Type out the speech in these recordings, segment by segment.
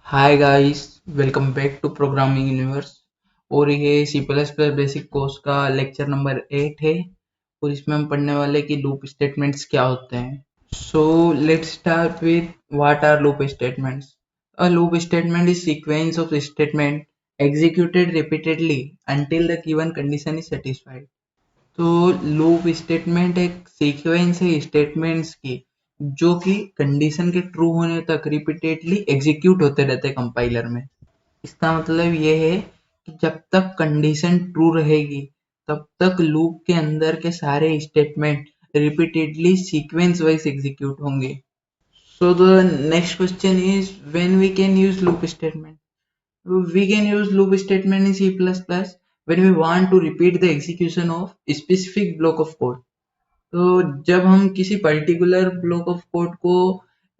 Hi guys, welcome back to programming universe. और ये C plus plus basic course का lecture number 8 है। और इसमें हम पढ़ने वाले कि लूप स्टेटमेंट्स क्या होते हैं। So let's start with what are loop statements. A loop statement is sequence of statement executed repeatedly until the given condition is satisfied। तो लूप स्टेटमेंट एक सीक्वेंस है स्टेटमेंट्स की जो कि कंडीशन के ट्रू होने तक रिपीटेडली एग्जीक्यूट होते रहते हैं कंपाइलर में। इसका मतलब ये है कि जब तक कंडीशन ट्रू रहेगी तब तक लूप के अंदर के सारे statement repeatedly sequence wise execute होंगे। So the next question is when we can use loop statement. We can use loop statement in C++ when we want to repeat the execution of a specific block of code। तो जब हम किसी particular block of code को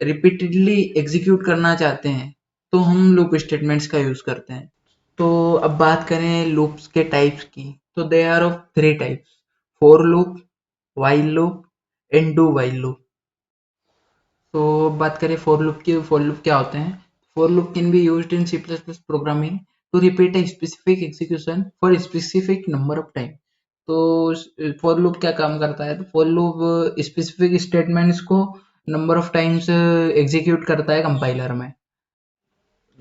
repeatedly execute करना चाहते हैं तो हम लूप स्टेटमेंट्स का यूज करते हैं। तो अब बात करें लूप्स के टाइप्स की, तो they are of 3 types: for loop, while loop and do while loop. तो बात करें फॉर लूप की, फॉर लूप क्या होते हैं। For loop can be used in C plus plus programming to repeat a specific execution for specific number of time. तो for loop क्या काम करता है, तो फॉर लूप स्पेसिफिक स्टेटमेंट्स को नंबर ऑफ टाइम्स एग्जीक्यूट करता है कंपाइलर में।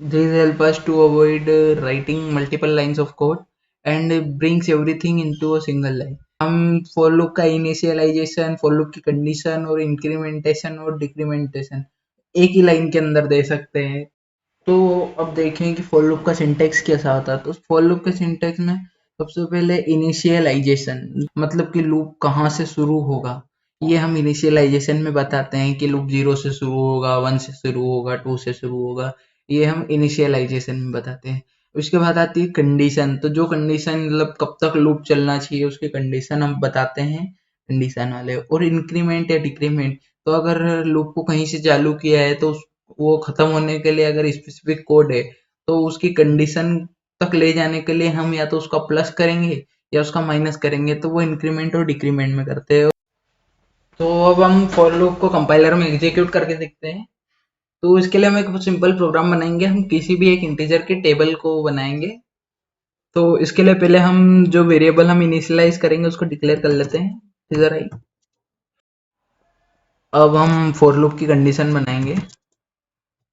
These help us to avoid writing multiple lines of code and brings everything into a single line। हम for loop का इनिशियलाइजेशन, for loop की condition और incrementation और डिक्रीमेंटेशन एक ही लाइन के अंदर दे सकते हैं। तो अब देखें कि for loop का सिंटेक्स कैसा होता है। तो for loop के सिंटेक्स में सबसे पहले इनिशियलाइजेशन, मतलब कि लूप कहाँ से शुरू होगा, ये हम इनिशियलाइजेशन में बताते हैं कि लूप 0 से शुरू होगा, 1 से शुरू होगा, 2 से शुरू होगा। ये हम इनिशियलाइजेशन में बताते हैं। उसके बाद आती है कंडीशन। तो जो कंडीशन मतलब कब तक लूप चलना चाहिए उसके कंडीशन हम बताते हैं कंडीशन वाले। और इंक्रीमेंट या डिक्रीमेंट, तो अगर लूप को कहीं से चालू किया है तो वो खत्म होने के लिए अगर स्पेसिफिक कोड है तो उसकी कंडीशन तक ले जाने के लिए हम या तो उसका प्लस करेंगे या उसका माइनस करेंगे। तो वो इंक्रीमेंट और डिक्रीमेंट में करते हैं। तो अब हम फॉर लूप को कंपाइलर में एग्जीक्यूट करके देखते हैं। तो इसके लिए हम एक सिंपल प्रोग्राम बनाएंगे। हम किसी भी एक इंटीजर के टेबल को बनाएंगे। तो इसके लिए पहले हम जो वेरिएबल हम इनिशियलाइज करेंगे उसको डिक्लेयर कर लेते हैं। इधर आई, अब हम फॉर लूप की कंडीशन बनाएंगे।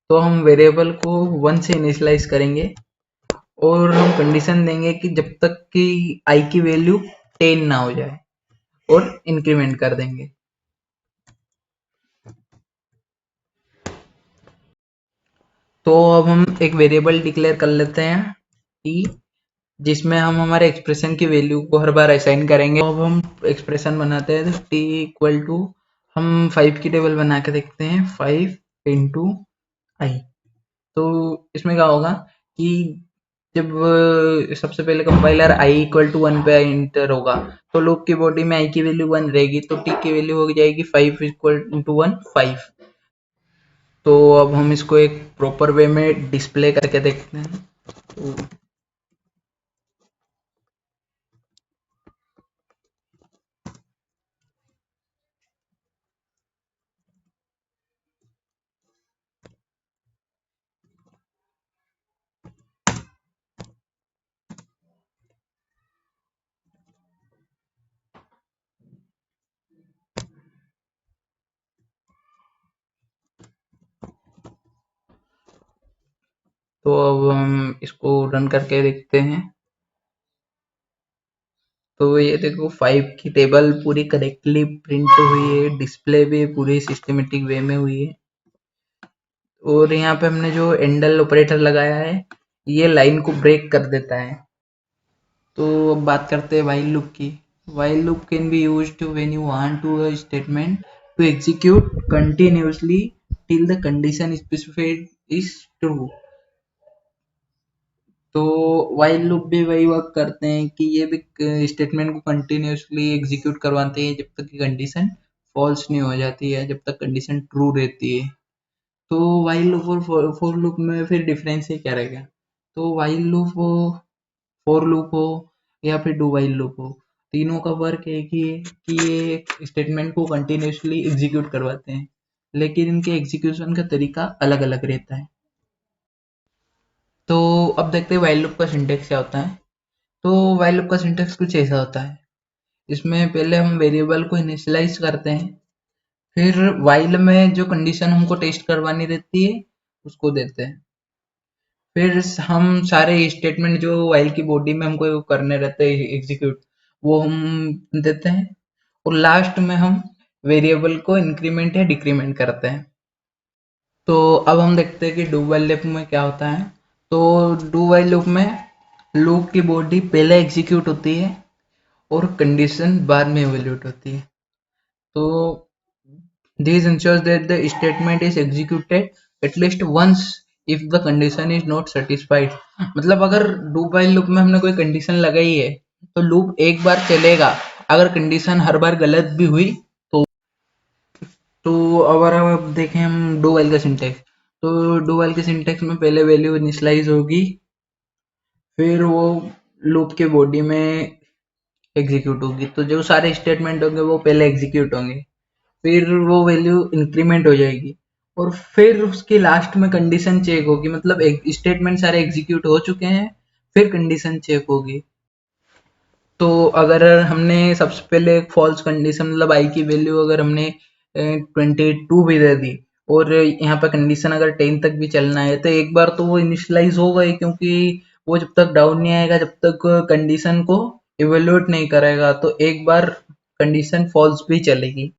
तो हम वेरिएबल को 1 से इनिशियलाइज करेंगे और हम कंडीशन देंगे कि जब तक कि आई की वैल्यू 10 ना हो जाए, और इंक्रीमेंट कर देंगे। तो अब हम एक वेरिएबल डिक्लेयर कर लेते हैं टी, जिसमें हम हमारे एक्सप्रेशन की वैल्यू को हर बार असाइन करेंगे। तो अब हम एक्सप्रेशन बनाते हैं। तो टी इक्वल टू, हम 5 की टेबल बना के देखते हैं, 5 इंटू आई। तो इसमें क्या होगा कि जब सबसे पहले कंपाइलर आई इक्वल टू 1 पे इंटर होगा तो लूप की बॉडी में आई की वैल्यू 1 रहेगी, तो टी की वैल्यू हो जाएगी 5 इक्वल टू 1, 5। तो अब हम इसको एक प्रॉपर वे में डिस्प्ले करके देखते हैं। तो अब हम इसको रन करके देखते हैं। तो ये देखो 5 की टेबल पूरी करेक्टली प्रिंट हुई है, डिस्प्ले भी पूरी सिस्टमेटिक वे में हुई है। और यहाँ पे हमने जो एंडल ऑपरेटर लगाया है ये लाइन को ब्रेक कर देता है। तो अब बात करते हैं व्हाइल लूप की। While loop can be used when you want to a statement to execute continuously till the condition specified is true. तो व्हाइल लूप भी वही वर्क करते हैं कि ये भी स्टेटमेंट को कंटिन्यूअसली एग्जीक्यूट करवाते हैं जब तक कि कंडीशन फॉल्स नहीं हो जाती है, जब तक कंडीशन ट्रू रहती है। तो व्हाइल लूप और फॉर लूप में फिर डिफरेंस ही क्या रहेगा। तो व्हाइल लूप हो, फॉर लूप हो या फिर डू व्हाइल लूप हो, तीनों का वर्क एक ही है कि ये स्टेटमेंट को कंटिन्यूअसली एग्जीक्यूट करवाते हैं, लेकिन इनके एग्जीक्यूशन का तरीका अलग अलग रहता है। तो अब देखते हैं व्हाइल लूप का सिंटेक्स क्या होता है। तो व्हाइल लूप का सिंटेक्स कुछ ऐसा होता है, इसमें पहले हम वेरिएबल को इनिशियलाइज करते हैं, फिर व्हाइल में जो कंडीशन हमको टेस्ट करवानी रहती है उसको देते हैं, फिर हम सारे स्टेटमेंट जो व्हाइल की बॉडी में हमको करने रहते हैं एग्जीक्यूट, वो हम देते हैं, और लास्ट में हम वेरिएबल को इंक्रीमेंट या डिक्रीमेंट करते हैं। तो अब हम देखते हैं कि डू व्हाइल लूप में क्या होता है। तो डू व्हाइल लूप में लूप की बॉडी पहले एग्जीक्यूट होती है और कंडीशन बाद में इवेल्यूट होती है। तो this ensures that the statement is executed at least once if the condition is not satisfied। मतलब अगर डू व्हाइल लूप में हमने कोई कंडीशन लगाई है तो लूप एक बार चलेगा, अगर कंडीशन हर बार गलत भी हुई तो। अगर अब देखें हम डू व्हाइल का सिंटेक्स, तो डू व्हाइल के सिंटेक्स में पहले वैल्यू इनिशियलाइज होगी, फिर वो लूप के बॉडी में एग्जीक्यूट होगी, तो जो सारे स्टेटमेंट होंगे वो पहले एग्जीक्यूट होंगे, फिर वो वैल्यू इंक्रीमेंट हो जाएगी, और फिर उसकी लास्ट में कंडीशन चेक होगी, मतलब स्टेटमेंट सारे एग्जीक्यूट हो चुके हैं, फिर कंडीशन चेक होगी। तो अगर हमने सबसे पहले एक फॉल्स कंडीशन, मतलब आई की वैल्यू अगर हमने 22 भी दे दी, और यहाँ पर कंडीशन अगर 10 तक भी चलना है, तो एक बार तो वो इनिशियलाइज हो गई, क्योंकि वो जब तक डाउन नहीं आएगा जब तक कंडीशन को इवेल्युएट नहीं करेगा, तो एक बार कंडीशन फॉल्स भी चलेगी।